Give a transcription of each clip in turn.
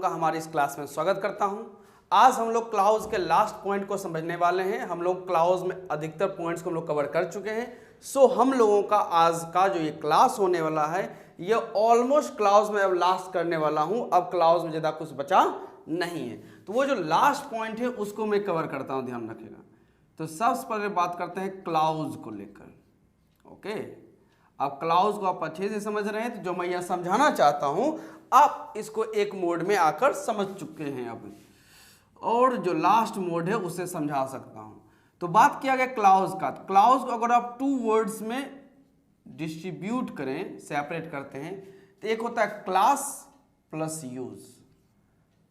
का हमारी इस क्लास में स्वागत करता हूं। आज हम लोग क्लाउज के लास्ट पॉइंट को समझने वाले हैं। हम लोग क्लाउज में अधिकतर पॉइंट्स को हम लोग कवर कर चुके हैं। सो हम लोगों का आज का जो ये क्लास होने वाला है ये ऑलमोस्ट क्लाउज में अब लास्ट करने वाला हूं। अब क्लाउज में ज़्यादा कुछ बचा नहीं है, तो वो जो लास्ट पॉइंट है उसको मैं कवर करता हूँ, ध्यान रखिएगा। तो सबसे पहले बात करते हैं क्लाउज को लेकर। ओके, अब क्लाउज को आप अच्छे से समझ रहे हैं, तो जो मैं यह समझाना चाहता हूं आप इसको एक मोड में आकर समझ चुके हैं अभी, और जो लास्ट मोड है उसे समझा सकता हूं। तो बात किया गया क्लाउज का। क्लाउज को अगर आप 2 वर्ड्स में डिस्ट्रीब्यूट करें, सेपरेट करते हैं, तो एक होता है क्लास प्लस यूज।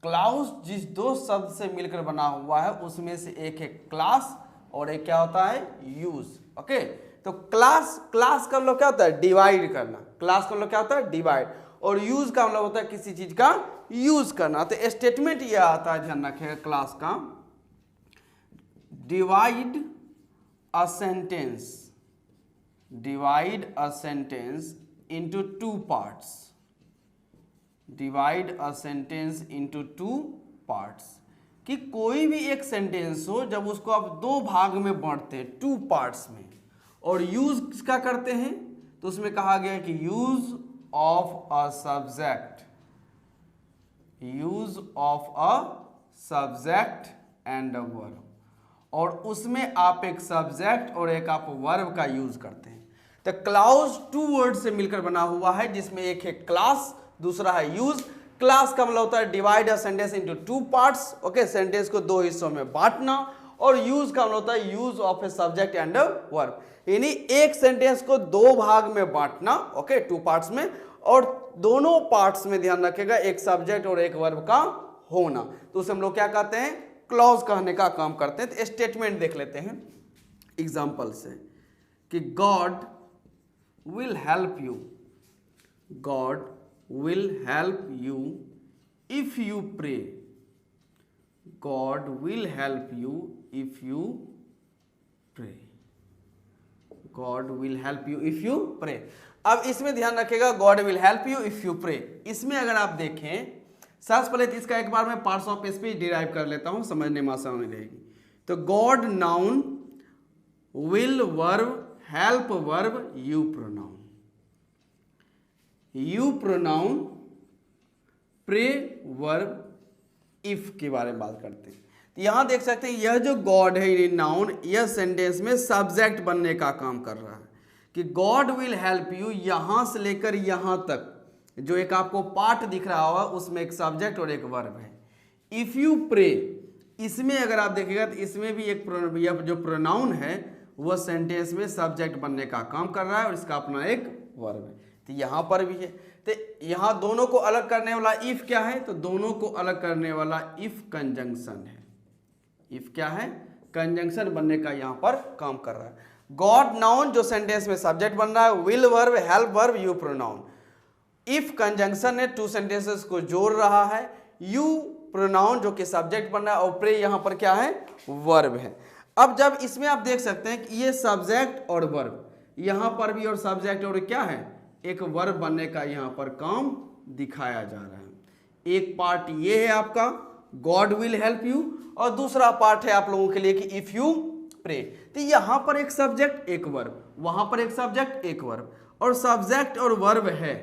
क्लाउज जिस 2 शब्द से मिलकर बना हुआ है उसमें से एक है क्लास और एक क्या होता है, यूज। ओके, तो क्लास का मतलब क्या होता है, डिवाइड करना। क्लास का मतलब क्या होता है, डिवाइड, और यूज का मतलब होता है किसी चीज का यूज करना। तो स्टेटमेंट यह आता है, ध्यान रखिएगा, क्लास का divide a sentence, divide a sentence into 2 parts, divide a sentence into 2 parts. कि कोई भी एक सेंटेंस हो जब उसको आप 2 भाग में बांटते हैं, 2 पार्ट्स में, और यूज किसका करते हैं, तो उसमें कहा गया है कि use of a subject, use of a subject and a verb, और उसमें आप एक सब्जेक्ट और एक आप वर्ब का यूज करते हैं। तो क्लाउज 2 वर्ड से मिलकर बना हुआ है, जिसमें एक है क्लास, दूसरा है यूज। क्लास का मतलब होता है divide a sentence into 2 parts. Okay, sentence को 2 हिस्सों में बांटना। और यूज का मतलब होता है use of a subject and a verb, यानी एक सेंटेंस को 2 भाग में बांटना। ओके, 2 पार्ट्स में, और दोनों पार्ट्स में ध्यान रखिएगा एक सब्जेक्ट और एक वर्ब का होना। तो उसे हम लोग क्या कहते हैं, क्लॉज कहने का काम करते हैं। तो स्टेटमेंट देख लेते हैं एग्जांपल से कि God will help you, God will help you if you pray, God will help you if you pray, God will help you if you pray। अब इसमें ध्यान रखिएगा, God will help you if you pray। इसमें अगर आप देखें, सबसे पहले इसका एक बार मैं पार्ट्स ऑफ स्पीच डिराइव कर लेता हूं, समझने में आसानी रहेगी। तो God noun, will verb, help verb, you pronoun, you pronoun, pray verb, if के बारे में बात करते हैं। तो यहां देख सकते हैं यह जो गॉड है, ये नाउन, यह सेंटेंस में सब्जेक्ट बनने का काम कर रहा है। कि गॉड विल हेल्प यू, यहां से लेकर यहां तक जो एक आपको पार्ट दिख रहा होगा उसमें एक सब्जेक्ट और एक वर्ब है। इफ यू प्रे, इसमें अगर आप देखिएगा तो इसमें भी एक जो प्रोनाउन है वह सेंटेंस में सब्जेक्ट बनने का काम कर रहा है और इसका अपना एक वर्ब है। तो यहां पर भी है। तो यहां दोनों को अलग करने वाला इफ क्या है, तो दोनों को अलग करने वाला इफ कंजंक्शन है। इफ क्या है, कंजंक्शन बनने का यहां पर काम कर रहा है। गॉड नाउन जो सेंटेंस में सब्जेक्ट बन रहा है, will verb, help verb, you pronoun. If conjunction ने 2 सेंटेंसेस को जोड़ रहा है। यू प्रोनाउन जो कि सब्जेक्ट बन रहा है, और प्रे यहां पर क्या है, वर्ब है। अब जब इसमें आप देख सकते हैं कि ये सब्जेक्ट और वर्ब, यहां पर भी और सब्जेक्ट और क्या है, एक वर्ब बनने का यहां पर काम दिखाया जा रहा है। एक पार्ट ये है आपका गॉड विल हेल्प यू, और दूसरा पार्ट है आप लोगों के लिए कि इफ यू प्रे। तो यहां पर एक सब्जेक्ट एक वर्ब, वहां पर एक सब्जेक्ट एक वर्ब, और सब्जेक्ट और वर्ब है।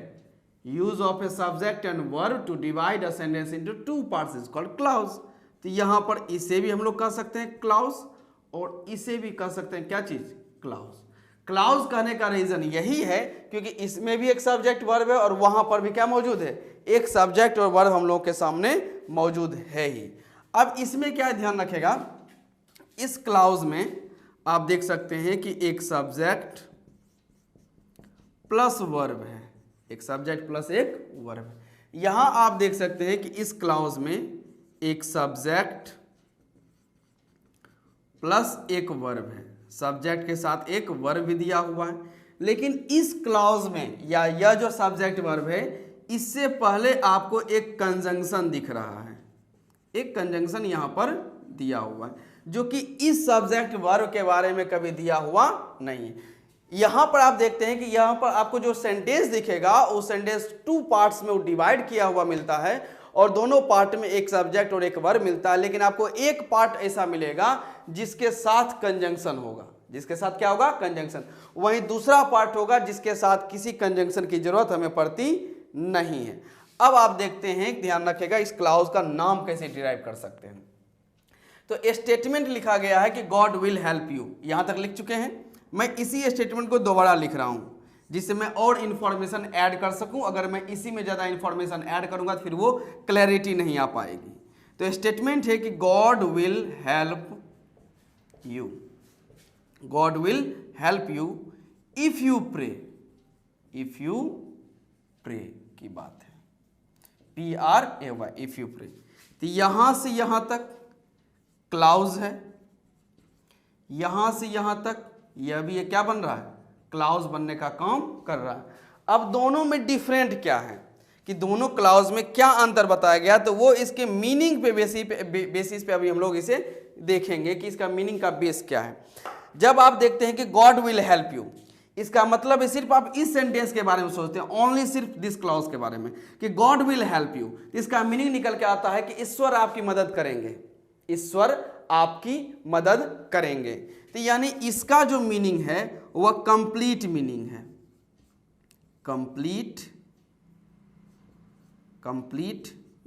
Use of a subject and verb to divide a sentence into 2 parts is called clause. तो यहां पर इसे भी हम लोग कह सकते हैं क्लाउज, और इसे भी कह सकते हैं क्या चीज, क्लाउज। क्लाउज कहने का रीजन यही है क्योंकि इसमें भी एक सब्जेक्ट वर्ब है और वहां पर भी क्या मौजूद है, एक सब्जेक्ट और वर्ब हम लोग के सामने मौजूद है ही। अब इसमें क्या ध्यान रखेगा, इस क्लाउज में आप देख सकते हैं कि एक सब्जेक्ट प्लस वर्ब है, एक सब्जेक्ट प्लस एक वर्ब है। यहां आप देख सकते हैं कि इस क्लाउज में एक सब्जेक्ट प्लस एक वर्ब है, सब्जेक्ट के साथ एक वर्ब भी दिया हुआ है। लेकिन इस क्लॉज में या यह जो सब्जेक्ट वर्ब है, इससे पहले आपको एक कंजंक्शन दिख रहा है, एक कंजंक्शन यहां पर दिया हुआ है जो कि इस सब्जेक्ट वर्ब के बारे में कभी दिया हुआ नहीं है। यहां पर आप देखते हैं कि यहां पर आपको जो सेंटेंस दिखेगा वो सेंटेंस 2 पार्ट्स में डिवाइड किया हुआ मिलता है, और दोनों पार्ट में एक सब्जेक्ट और एक वर्ब मिलता है, लेकिन आपको एक पार्ट ऐसा मिलेगा जिसके साथ कंजंक्शन होगा। जिसके साथ क्या होगा? कंजंक्शन। वहीं दूसरा पार्ट होगा जिसके साथ किसी कंजंक्शन की जरूरत हमें पड़ती नहीं है। अब आप देखते हैं, ध्यान रखिएगा, इस क्लाउज का नाम कैसे डिराइव कर सकते हैं। तो स्टेटमेंट लिखा गया है कि गॉड विल हेल्प यू, यहां तक लिख चुके हैं। मैं इसी स्टेटमेंट को दोबारा लिख रहा हूं जिससे मैं और इंफॉर्मेशन ऐड कर सकूं। अगर मैं इसी में ज़्यादा इंफॉर्मेशन ऐड करूंगा तो फिर वो क्लैरिटी नहीं आ पाएगी। तो स्टेटमेंट है कि God will help you, God will help you if you pray, if you pray की बात है, PRAY, इफ यू प्रे। तो यहां से यहां तक क्लाउज है, यहां से यहां तक यह भी क्या बन रहा है? क्लाउज बनने का काम कर रहा है। अब दोनों में डिफरेंट क्या है कि दोनों क्लाउज में क्या अंतर बताया गया, तो वो इसके मीनिंग पे बेसिस पे अभी हम लोग इसे देखेंगे कि इसका मीनिंग का बेस क्या है। जब आप देखते हैं कि गॉड विल हेल्प यू, इसका मतलब है सिर्फ आप इस सेंटेंस के बारे में सोचते हैं, ओनली सिर्फ दिस क्लाउज के बारे में कि गॉड विल हेल्प यू, इसका मीनिंग निकल के आता है कि ईश्वर आपकी मदद करेंगे, ईश्वर आपकी मदद करेंगे। तो यानी इसका जो मीनिंग है वह कंप्लीट मीनिंग है, कंप्लीट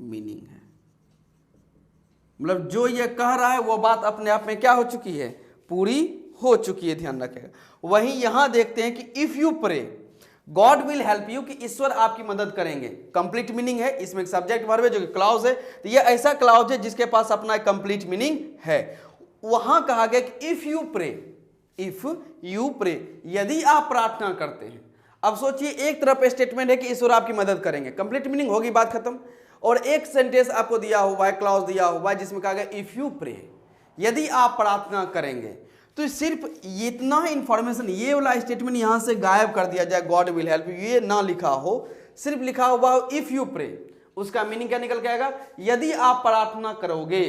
मीनिंग है। मतलब जो ये कह रहा है वो बात अपने आप में क्या हो चुकी है? पूरी हो चुकी है, ध्यान रखेगा। वहीं यहां देखते हैं कि if you pray God will help you, कि ईश्वर आपकी मदद करेंगे, कंप्लीट मीनिंग है। इसमें एक सब्जेक्ट वर्ब है जो कि क्लाउज है, तो ये ऐसा क्लाउज है जिसके पास अपना एक कंप्लीट मीनिंग है। वहां कहा गया कि if you pray, if you pray, यदि आप प्रार्थना करते हैं। अब सोचिए, एक तरफ स्टेटमेंट है कि ईश्वर आपकी मदद करेंगे, कंप्लीट मीनिंग होगी, बात खत्म। और एक सेंटेंस आपको दिया हुआ है, क्लाउज दिया हुआ है जिसमें कहा गया इफ यू प्रे, यदि आप प्रार्थना करेंगे। तो सिर्फ इतना इंफॉर्मेशन, ये वाला स्टेटमेंट यहां से गायब कर दिया जाए, गॉड विल हेल्प यू ये ना लिखा हो, सिर्फ लिखा हुआ हो इफ यू प्रे। उसका मीनिंग क्या निकल के आएगा? यदि आप प्रार्थना करोगे,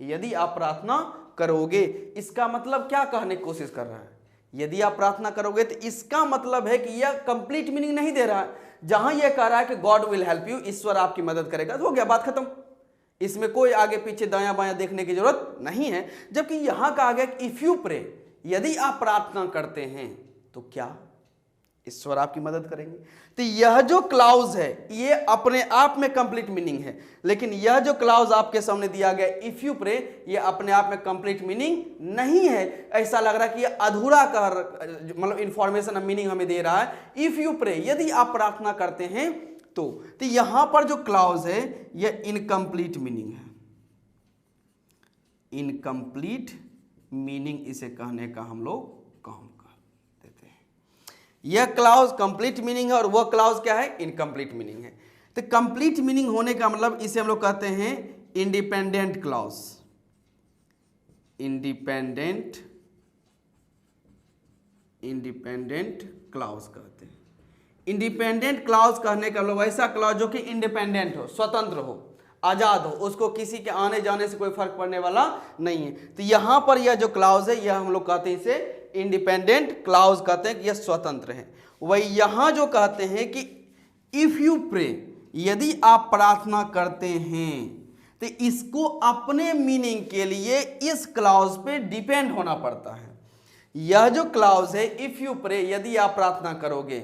यदि आप प्रार्थना करोगे। इसका मतलब क्या कहने की कोशिश कर रहा है? यदि आप प्रार्थना करोगे, तो इसका मतलब है कि यह कंप्लीट मीनिंग नहीं दे रहा है। जहां यह कह रहा है कि गॉड विल हेल्प यू, ईश्वर आपकी मदद करेगा, तो हो गया, बात खत्म। इसमें कोई आगे पीछे दायां बायां देखने की जरूरत नहीं है। जबकि यहां कहा गया कि इफ यू प्रे, यदि आप प्रार्थना करते हैं तो क्या ईश्वर आपकी मदद करेंगे। तो यह जो क्लाउज है ये अपने आप में कंप्लीट मीनिंग है, लेकिन यह जो क्लाउज आपके सामने दिया गया इफ यू प्रे, ये अपने आप में कंप्लीट मीनिंग नहीं है। ऐसा लग रहा है कि ये अधूरा मतलब इंफॉर्मेशन मीनिंग हमें दे रहा है। इफ यू प्रे, यदि आप प्रार्थना करते हैं तो यहां पर जो क्लाउज है यह इनकम्प्लीट मीनिंग है, इनकम्प्लीट मीनिंग इसे कहने का हम लोग काम कर देते हैं। यह क्लाउज कंप्लीट मीनिंग है और वह क्लाउज क्या है? इनकम्प्लीट मीनिंग है। तो कंप्लीट मीनिंग होने का मतलब इसे हम लोग कहते हैं इंडिपेंडेंट क्लाउज, इंडिपेंडेंट क्लाउज कहते हैं। इंडिपेंडेंट क्लाउज कहने का मतलब ऐसा क्लाउज जो कि इंडिपेंडेंट हो, स्वतंत्र हो, आजाद हो, उसको किसी के आने जाने से कोई फर्क पड़ने वाला नहीं है। तो यहां पर यह जो क्लाउज है यह हम लोग कहते हैं इसे इंडिपेंडेंट क्लाउज कहते हैं कि यह स्वतंत्र है। वही यहां जो कहते हैं कि इफ यू प्रे, यदि आप प्रार्थना करते हैं, तो इसको अपने मीनिंग के लिए इस क्लाउज पे डिपेंड होना पड़ता है। यह जो क्लाउज है इफ यू प्रे, यदि आप प्रार्थना करोगे,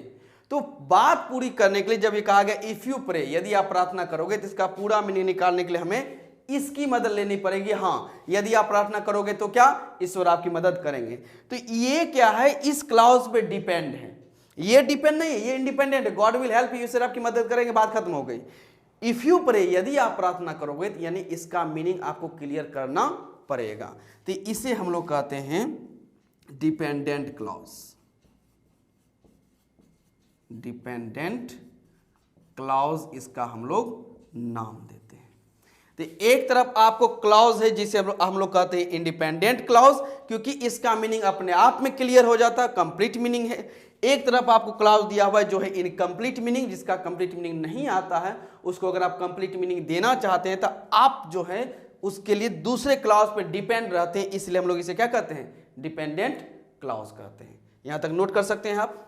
तो बात पूरी करने के लिए जब ये कहा गया इफ यू प्रे, यदि आप प्रार्थना करोगे, तो इसका पूरा मीनिंग निकालने के लिए हमें इसकी मदद लेनी पड़ेगी। हाँ, यदि आप प्रार्थना करोगे तो क्या? ईश्वर आपकी मदद करेंगे। तो ये क्या है? इस क्लाउज पे डिपेंड है, ये डिपेंड नहीं है, ये इंडिपेंडेंट है। गॉड विल हेल्प यू, ईश्वर आपकी मदद करेंगे, बात खत्म हो गई। इफ यू प्रे, यदि आप प्रार्थना करोगे, तो यानी इसका मीनिंग आपको क्लियर करना पड़ेगा। तो इसे हम लोग कहते हैं डिपेंडेंट क्लॉज, डिपेंडेंट क्लॉज इसका हम लोग नाम देते हैं। तो एक तरफ आपको क्लॉज है जिसे हम लोग कहते हैं इंडिपेंडेंट क्लॉज, क्योंकि इसका मीनिंग अपने आप में क्लियर हो जाता है, कंप्लीट मीनिंग है। एक तरफ आपको क्लॉज दिया हुआ है जो है इनकम्प्लीट मीनिंग, जिसका कंप्लीट मीनिंग नहीं आता है, उसको अगर आप कंप्लीट मीनिंग देना चाहते हैं तो आप जो है उसके लिए दूसरे क्लॉज पे डिपेंड रहते हैं, इसलिए हम लोग इसे क्या कहते हैं? डिपेंडेंट क्लॉज कहते हैं। यहां तक नोट कर सकते हैं आप।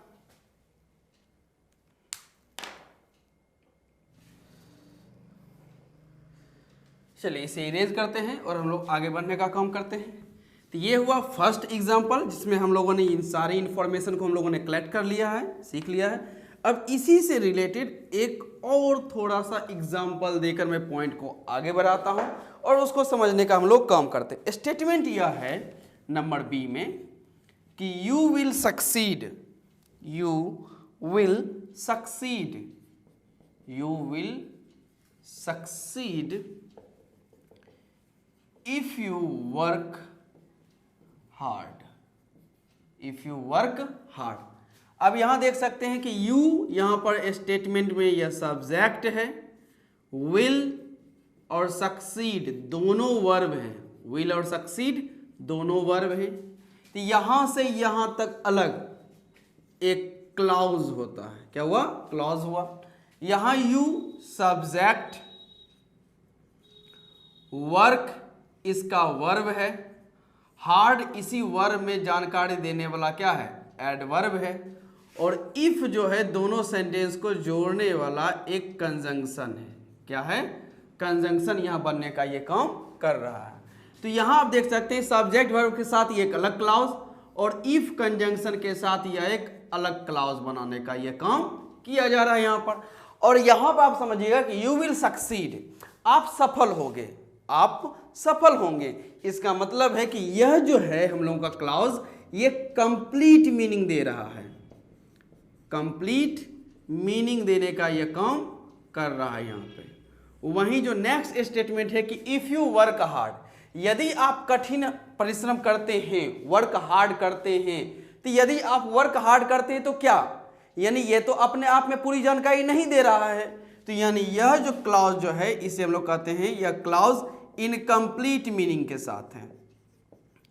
चलिए इसे इरेज करते हैं और हम लोग आगे बढ़ने का काम करते हैं। तो ये हुआ फर्स्ट एग्जाम्पल जिसमें हम लोगों ने इन सारी इन्फॉर्मेशन को हम लोगों ने कलेक्ट कर लिया है, सीख लिया है। अब इसी से रिलेटेड एक और थोड़ा सा एग्जाम्पल देकर मैं पॉइंट को आगे बढ़ाता हूँ और उसको समझने का हम लोग काम करते हैं। स्टेटमेंट यह है नंबर बी में कि you will succeed, you will succeed, you will succeed if you work hard, if you work hard. अब यहां देख सकते हैं कि यू यहां पर स्टेटमेंट में यह सब्जेक्ट है, विल और सक्सीड दोनों वर्ब हैं, विल और सक्सीड दोनों वर्ब हैं। तो यहां से यहां तक अलग एक क्लॉज होता है, क्या हुआ? क्लॉज हुआ। यहां यू सब्जेक्ट, वर्क इसका वर्ब है, हार्ड इसी वर्ब में जानकारी देने वाला क्या है? एडवर्ब है। और इफ जो है दोनों सेंटेंस को जोड़ने वाला एक कंजंक्शन है, क्या है? कंजंक्शन यहां बनने का ये काम कर रहा है। तो यहां आप देख सकते हैं सब्जेक्ट वर्ब के साथ ये एक अलग क्लॉज और इफ कंजंक्शन के साथ यह एक अलग क्लॉज बनाने का ये काम किया जा रहा है यहां पर। और यहां पर आप समझिएगा कि यू विल सक्सीड, आप सफल होंगे, आप सफल होंगे। इसका मतलब है कि यह जो है हम लोगों का क्लॉज ये कंप्लीट मीनिंग दे रहा है, कंप्लीट मीनिंग देने का यह काम कर रहा है यहां पे। वहीं जो नेक्स्ट स्टेटमेंट है कि इफ यू वर्क हार्ड, यदि आप कठिन परिश्रम करते हैं, वर्क हार्ड करते हैं, तो यदि आप वर्क हार्ड करते हैं तो क्या, यानी ये तो अपने आप में पूरी जानकारी नहीं दे रहा है। तो यानी यह जो क्लॉज जो है इसे हम लोग कहते हैं, यह क्लॉज इनकम्प्लीट मीनिंग के साथ है,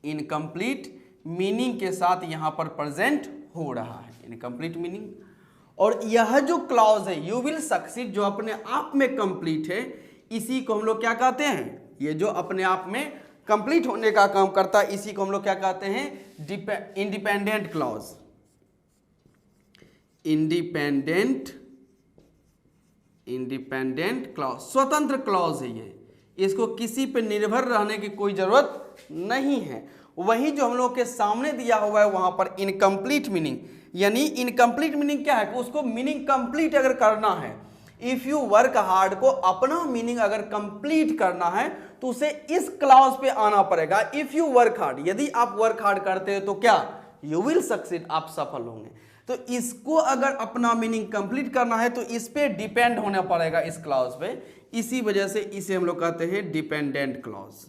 इनकम्प्लीट मीनिंग के साथ यहां पर प्रेजेंट हो रहा है, इनकम्प्लीट मीनिंग। और यह जो क्लॉज है यू विल सक्सीड जो अपने आप में कंप्लीट है, इसी को हम लोग क्या कहते हैं? ये जो अपने आप में कंप्लीट होने का काम करता है इसी को हम लोग क्या कहते हैं? Independent clause, independent, independent clause, स्वतंत्र क्लॉज है ये, इसको किसी पे निर्भर रहने की कोई जरूरत नहीं है। वही जो हम लोग के सामने दिया हुआ है वहां पर इनकम्प्लीट मीनिंग, यानी इनकम्प्लीट मीनिंग क्या है कि उसको मीनिंग कंप्लीट अगर करना है, इफ यू वर्क हार्ड को अपना मीनिंग अगर कंप्लीट करना है तो उसे इस क्लॉज पे आना पड़ेगा। इफ यू वर्क हार्ड, यदि आप वर्क हार्ड करते हो तो क्या? यू विल सक्सीड, आप सफल होंगे। तो इसको अगर अपना मीनिंग कंप्लीट करना है तो इस पे डिपेंड होना पड़ेगा, इस क्लॉज पे। इसी वजह से इसे हम लोग कहते हैं डिपेंडेंट क्लॉज,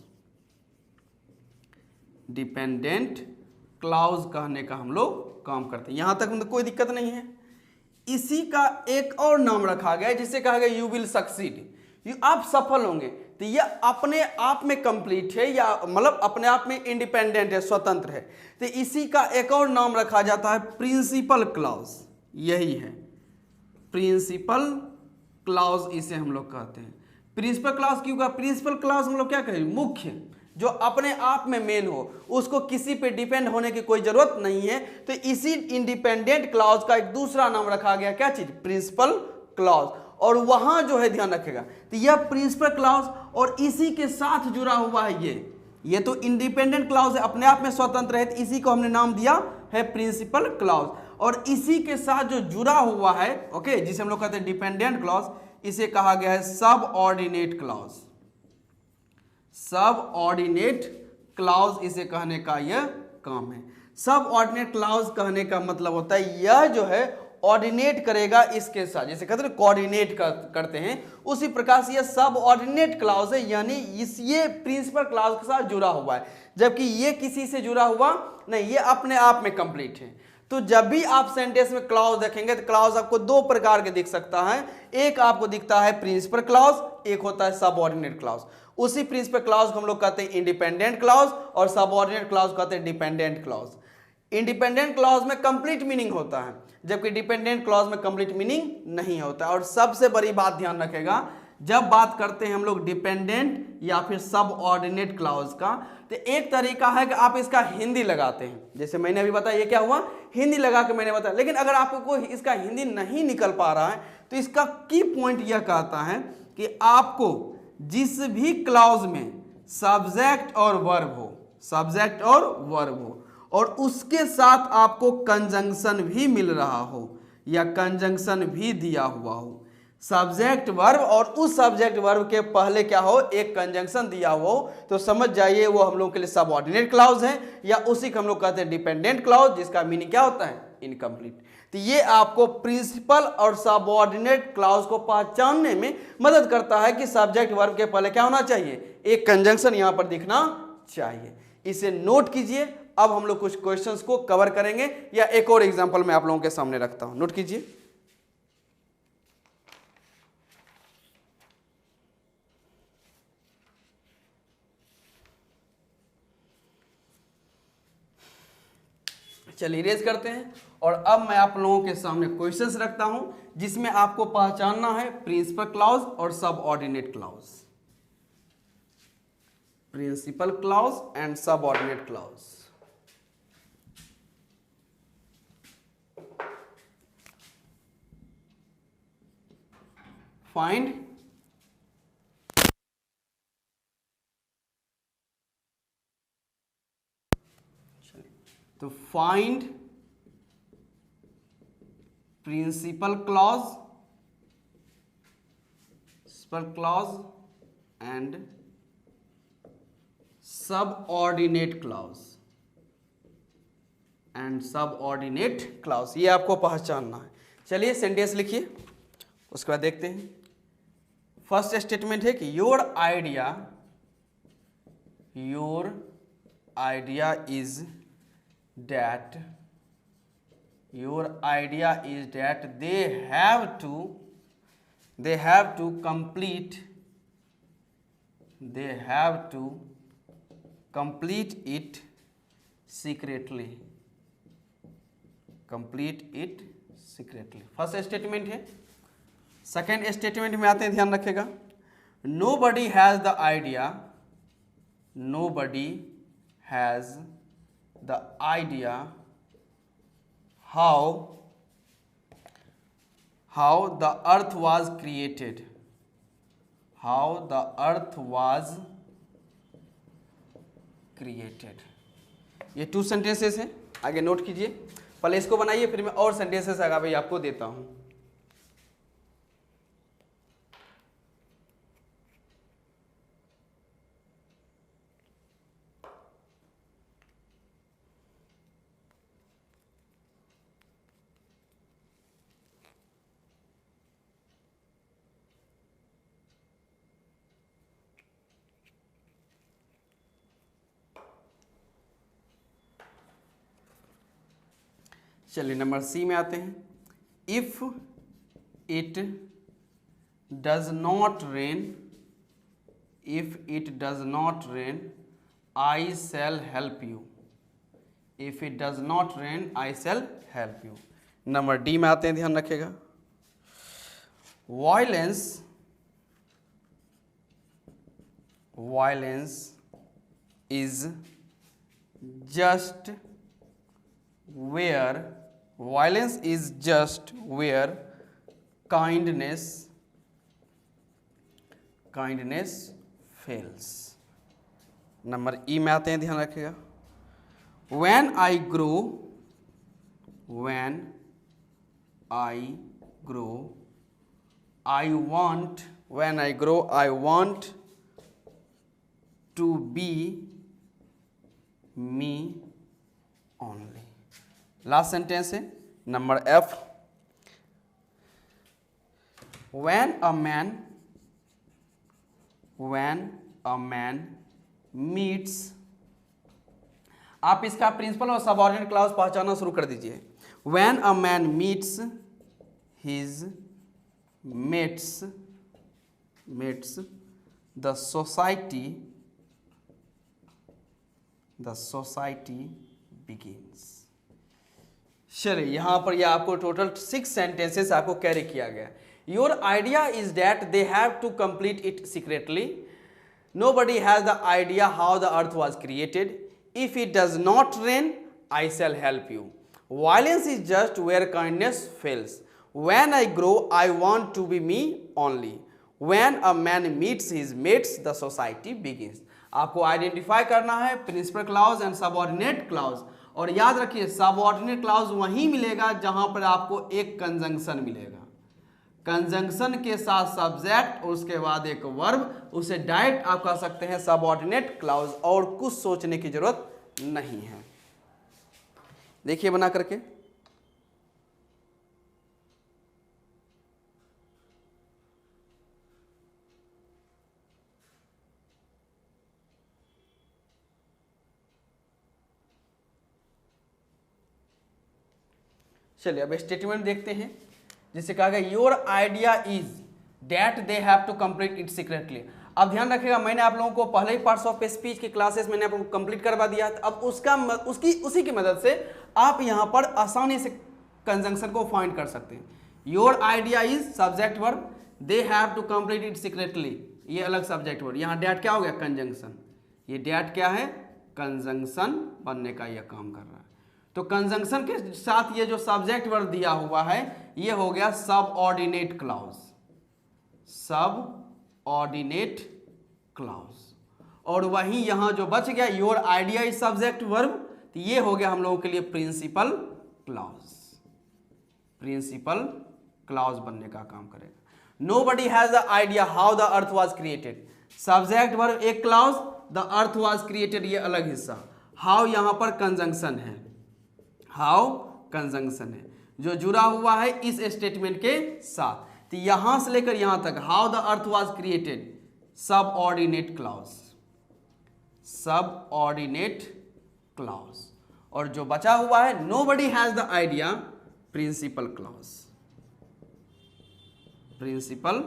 डिपेंडेंट क्लॉज कहने का हम लोग काम करते हैं। यहां तक मतलब कोई दिक्कत नहीं है। इसी का एक और नाम रखा गया है जिसे कहा गया यू विल सक्सीड, आप सफल होंगे। तो ये अपने आप में कंप्लीट है या मतलब अपने आप में इंडिपेंडेंट है, स्वतंत्र है। तो इसी का एक और नाम रखा जाता है प्रिंसिपल क्लॉज, यही है प्रिंसिपल क्लॉज, इसे हम लोग कहते हैं। प्रिंसिपल क्लॉज क्यों कहा? प्रिंसिपल क्लॉज हम लोग क्या कहें? मुख्य, जो अपने आप में मेन हो, उसको किसी पे डिपेंड होने की कोई जरूरत नहीं है। तो इसी इंडिपेंडेंट क्लॉज का एक दूसरा नाम रखा गया, क्या चीज? Principal clause. और वहां जो है ध्यान रखेगा, तो यह प्रिंसिपल क्लॉज और इसी के साथ जुड़ा हुआ है ये तो इंडिपेंडेंट क्लॉज है, अपने आप में स्वतंत्र है, तो इसी को हमने नाम दिया है प्रिंसिपल क्लॉज। और इसी के साथ जो जुड़ा हुआ है, ओके, जिसे हम लोग कहते हैं डिपेंडेंट क्लॉज, इसे कहा गया है सबऑर्डिनेट क्लॉज, सबऑर्डिनेट क्लॉज इसे कहने का यह काम है। सबऑर्डिनेट क्लॉज कहने का मतलब होता है यह जो है ऑर्डिनेट करेगा इसके साथ, जैसे कहते हैं कोऑर्डिनेट करते हैं, उसी प्रकार से यह सबऑर्डिनेट क्लॉज है, यानी ये प्रिंसिपल क्लॉज के साथ जुड़ा हुआ है, जबकि ये किसी से जुड़ा हुआ नहीं, ये अपने आप में कंप्लीट है। तो जब भी आप सेंटेंस में क्लॉज देखेंगे तो क्लॉज आपको दो प्रकार के दिख सकता है, एक आपको दिखता है प्रिंसिपल क्लॉज, एक होता है सबऑर्डिनेट क्लॉज। उसी प्रिंसिपल क्लॉज को हम लोग कहते हैं इंडिपेंडेंट क्लॉज और सबऑर्डिनेट क्लॉज कहते हैं डिपेंडेंट क्लॉज। इंडिपेंडेंट क्लॉज में कंप्लीट मीनिंग होता है, जबकि डिपेंडेंट क्लॉज में कंप्लीट मीनिंग नहीं होता। और सबसे बड़ी बात ध्यान रखेगा, जब बात करते हैं हम लोग डिपेंडेंट या फिर सबऑर्डिनेट क्लॉज का, तो एक तरीका है कि आप इसका हिंदी लगाते हैं, जैसे मैंने अभी बताया, ये क्या हुआ, हिंदी लगा के मैंने बताया। लेकिन अगर आपको इसका हिंदी नहीं निकल पा रहा है तो इसका की पॉइंट यह कहता है कि आपको जिस भी क्लॉज में सब्जेक्ट और वर्ब हो, सब्जेक्ट और वर्ब हो और उसके साथ आपको कंजंक्शन भी मिल रहा हो या कंजंक्शन भी दिया हुआ हो, सब्जेक्ट वर्ब और उस सब्जेक्ट वर्ब के पहले क्या हो, एक कंजंक्शन दिया हुआ हो, तो समझ जाइए वो हम लोग के लिए सबऑर्डिनेट क्लॉज है या उसी को हम लोग कहते हैं डिपेंडेंट क्लॉज, जिसका मीनिंग क्या होता है, इनकम्प्लीट। तो ये आपको प्रिंसिपल और सबऑर्डिनेट क्लॉज को पहचानने में मदद करता है कि सब्जेक्ट वर्ब के पहले क्या होना चाहिए, एक कंजंक्शन यहां पर दिखना चाहिए। इसे नोट कीजिए। अब हम लोग कुछ क्वेश्चंस को कवर करेंगे या एक और एग्जांपल मैं आप लोगों के सामने रखता हूं, नोट कीजिए। चलिए इरेज करते हैं और अब मैं आप लोगों के सामने क्वेश्चंस रखता हूं जिसमें आपको पहचानना है प्रिंसिपल क्लॉज और subordinate clause, principal clause and subordinate clause. Find तो find principal clause and subordinate clause ये आपको पहचानना है। चलिए सेंटेंस लिखिए, उसके बाद देखते हैं। फर्स्ट स्टेटमेंट है कि your idea is that they have to complete it secretly, first statement है। सेकेंड स्टेटमेंट में आते हैं, ध्यान रखेगा। nobody has the idea how the earth was created, ये टू सेंटेंसेस हैं, आगे नोट कीजिए। पहले इसको बनाइए, फिर मैं और सेंटेंसेस आगे भाई आपको देता हूं। चलिए नंबर सी में आते हैं। If it does not rain I shall help you. If it does not rain I shall help you. Number D में आते हैं, ध्यान रखिएगा। Violence is just where kindness fails। Number ई में आते हैं, ध्यान रखिएगा। when I grow I want to be me only। Last sentence है number F. when a man meets, आप इसका प्रिंसिपल और सबऑर्डिनेट क्लॉज पहचानना शुरू कर दीजिए। when a man meets his mates the society begins। चलिए यहां पर यह आपको टोटल 6 सेंटेंसेस आपको कैरी किया गया। Your idea is that they have to complete it secretly. Nobody has the idea how the earth was created. If it does not rain I shall help you. Violence is just where kindness fails. When I grow I want to be me only. When a man meets his mates the society begins. आपको identify करना है principal clause and subordinate clause, और याद रखिए subordinate clause वहीं मिलेगा जहां पर आपको एक कंजंक्शन मिलेगा, कंजंक्शन के साथ सब्जेक्ट और उसके बाद एक वर्ब, उसे डायरेक्ट आप कह सकते हैं सबऑर्डिनेट क्लॉज, और कुछ सोचने की जरूरत नहीं है। देखिए बना करके, चलिए अब स्टेटमेंट देखते हैं। जिसे कहा गया your idea is that they have to complete it secretly. अब ध्यान रखिएगा, मैंने आप लोगों को पहले ही पार्ट्स ऑफ स्पीच की क्लासेस मैंने आप लोगों को कंप्लीट करवा दिया है। अब उसी की मदद से आप यहां पर आसानी से कंजंक्शन को फाइंड कर सकते हैं। Your idea is subject verb, they have to complete it secretly, ये अलग सब्जेक्ट वर्ब, यहाँ डैट क्या हो गया कंजंक्शन, ये डैट क्या है कंजंक्शन बनने का यह काम कर रहा है। तो कंजंक्शन के साथ ये जो सब्जेक्ट वर्ब दिया हुआ है ये हो गया सबऑर्डिनेट क्लॉज, सबऑर्डिनेट क्लॉज। और वहीं यहां जो बच गया your idea is subject verb, तो ये हो गया हम लोगों के लिए प्रिंसिपल क्लॉज, प्रिंसिपल क्लॉज बनने का काम करेगा। Nobody has the idea how the earth was created, subject verb एक clause, the earth was created ये अलग हिस्सा, हाउ यहां पर कंजंक्शन है, हाउ कंजंक्शन है जो जुड़ा हुआ है इस स्टेटमेंट के साथ। तो यहां से लेकर यहां तक how the earth was created subordinate clause, subordinate clause, और जो बचा हुआ है nobody has the idea principal clause, principal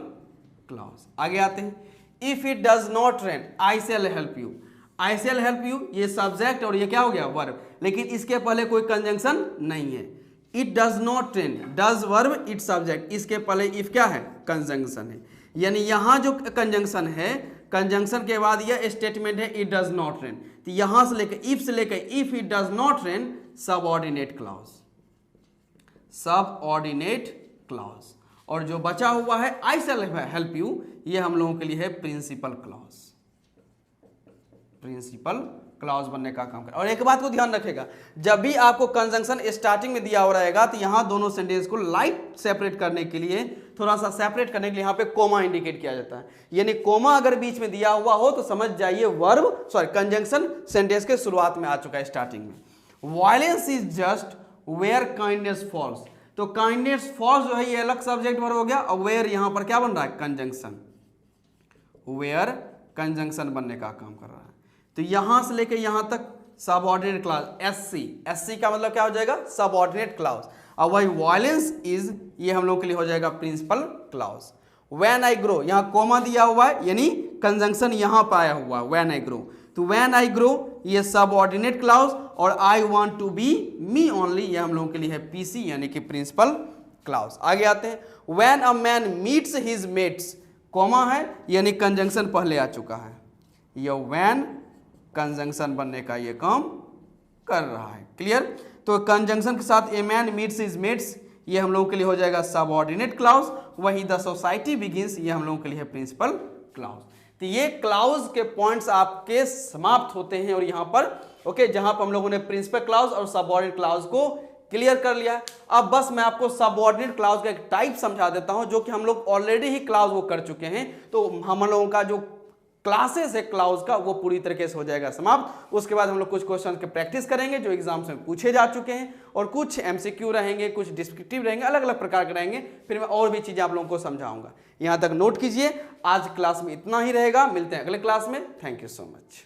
clause. आगे आते हैं, if it does not rain I shall help you, I shall help you ये सब्जेक्ट और ये क्या हो गया वर्ब, लेकिन इसके पहले कोई कंजंक्शन नहीं है। It does not rain, does verb it subject, इसके पहले इफ क्या है कंजंक्शन है, यानी यहां जो कंजंक्शन है, कंजंक्शन के बाद यह स्टेटमेंट है इट डज नॉट रेन, तो यहां से लेकर if it does not rain subordinate clause, subordinate clause, और जो बचा हुआ है आई शैल हेल्प यू ये हम लोगों के लिए है प्रिंसिपल क्लॉज, प्रिंसिपल क्लॉज बनने का काम कर। और एक बात को ध्यान रखेगा, जब भी आपको कंजंक्शन स्टार्टिंग में दिया हो रहेगा तो यहां दोनों सेंटेंस को लाइट सेपरेट करने के लिए, थोड़ा सा सेपरेट करने के लिए यहां पे कोमा इंडिकेट किया जाता है, यानी कोमा अगर बीच में दिया हुआ हो तो समझ जाइए वर्ब कंजंक्शन सेंटेंस के शुरुआत में आ चुका है स्टार्टिंग में। Violence is just where kindness falls, तो काइंडनेस फॉल्स जो है ये अलग सब्जेक्ट वर्ब हो गया, और वेयर यहां पर क्या बन रहा है कंजंक्शन, वेयर कंजंक्शन बनने का काम कर रहा है। तो यहां से लेकर यहां तक सबऑर्डिनेट क्लॉज, एससी, एससी का मतलब क्या हो जाएगा सबऑर्डिनेट क्लॉज, और वही वायलेंस इज ये हम लोग के लिए हो जाएगा principal clause. When I grow यहां कोमा दिया हुआ है यानी कंजंक्शन यहां पर आया हुआ व्हेन आई ग्रो, तो व्हेन आई ग्रो ये सबऑर्डिनेट क्लॉज, और I want to be me only ये हम लोगों के लिए है पीसी यानी कि प्रिंसिपल क्लॉज। आगे आते हैं, when a man meets his mates, comma है यानी कंजंक्शन पहले आ चुका है, ये व्हेन कंजंक्शन बनने का ये काम कर रहा है, क्लियर। तो कंजंक्शन के साथ a man meets his mates ये हम लोगों के लिए हो जाएगा सबऑर्डिनेट क्लॉज, वही द सोसाइटी बिगिंस ये हम लोगों के लिए है प्रिंसिपल क्लॉज। तो ये क्लॉज के पॉइंट्स आपके समाप्त होते हैं, और यहां पर ओके जहां पर हम लोगों ने प्रिंसिपल क्लॉज और सबऑर्डिनेट क्लॉज को क्लियर कर लिया। अब बस मैं आपको सबऑर्डिनेट क्लॉज का एक टाइप समझा देता हूं जो कि हम लोग ऑलरेडी ही क्लॉज वो कर चुके हैं, तो हम लोगों का जो क्लासेस है क्लॉज का वो पूरी तरीके से हो जाएगा समाप्त। उसके बाद हम लोग कुछ क्वेश्चन के प्रैक्टिस करेंगे जो एग्जाम्स में पूछे जा चुके हैं, और कुछ एमसीक्यू रहेंगे, कुछ डिस्क्रिप्टिव रहेंगे, अलग अलग प्रकार के रहेंगे, फिर मैं और भी चीजें आप लोगों को समझाऊंगा। यहां तक नोट कीजिए, आज क्लास में इतना ही रहेगा, मिलते हैं अगले क्लास में। Thank you so much.